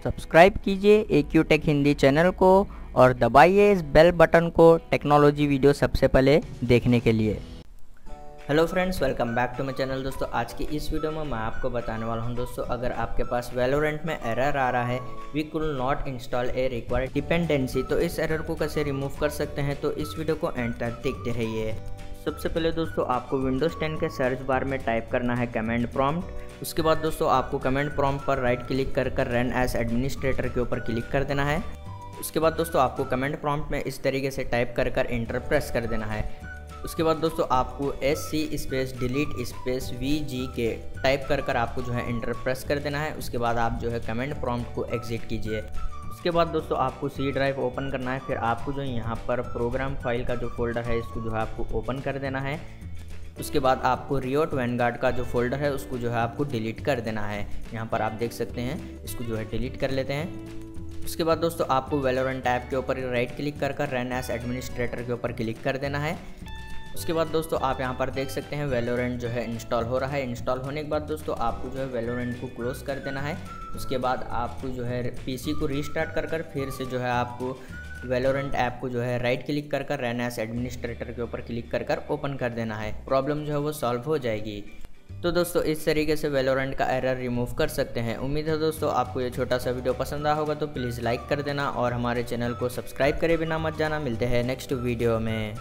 Subscribe कीजिए AQ take Hindi channel को और दबाइए इस बेल बटन को टेक्नोलॉजी वीडियो सबसे पहले देखने के लिए। Hello friends, welcome back to my channel. दोस्तों आज की इस वीडियो में मैं आपको बताने वाला हूं दोस्तों, अगर आपके पास वैलोरेंट में एरर आ रहा है we could not install a required dependency, तो इस एरर को कैसे रिमूव कर सकते हैं। तो इस वीडियो को एंड तक देखते रहिए। सबसे पहले दोस्तों आपको विंडोज़ 10 के सर्च बार में टाइप करना है कमांड प्रॉम्प्ट। उसके बाद दोस्तों आपको कमांड प्रॉम्प्ट पर राइट क्लिक कर रन एज एडमिनिस्ट्रेटर के ऊपर क्लिक कर देना है। उसके बाद दोस्तों आपको कमांड प्रॉम्प्ट में इस तरीके से टाइप कर एंटर प्रेस कर देना है। उसके बाद दोस्तों आपको SC space delete space VGK type कर आपको जो है एंटर प्रेस कर देना है। उसके बाद आप जो है कमांड प्रॉम्प्ट को एग्जिट कीजिए। उसके बाद दोस्तों आपको C ड्राइव ओपन करना है। फिर आपको जो यहाँ पर प्रोग्राम फाइल का जो फोल्डर है इसको जो है आपको ओपन कर देना है। उसके बाद आपको रियोट वैनगार्ड का जो फोल्डर है उसको जो है आपको डिलीट कर देना है। यहाँ पर आप देख सकते हैं, इसको जो है डिलीट कर लेते हैं। उसके बाद दोस्तों आपको वैलोरेंट टैब के ऊपर राइट क्लिक कर रन एज एडमिनिस्ट्रेटर के ऊपर क्लिक कर देना है। उसके बाद दोस्तों आप यहाँ पर देख सकते हैं वैलोरेंट जो है इंस्टॉल हो रहा है। इंस्टॉल होने के बाद दोस्तों आपको जो है वैलोरेंट को क्लोज कर देना है। उसके बाद आपको जो है PC को रीस्टार्ट कर फिर से जो है आपको वैलोरेंट ऐप को जो है राइट क्लिक कर रन एज एडमिनिस्ट्रेटर के ऊपर क्लिक कर ओपन कर देना है। प्रॉब्लम जो है वो सॉल्व हो जाएगी। तो दोस्तों इस तरीके से वैलोरेंट का एरर रिमूव कर सकते हैं। उम्मीद है दोस्तों आपको ये छोटा सा वीडियो पसंद आया होगा, तो प्लीज़ लाइक कर देना और हमारे चैनल को सब्सक्राइब करे बिना मत जाना। मिलते हैं नेक्स्ट वीडियो में।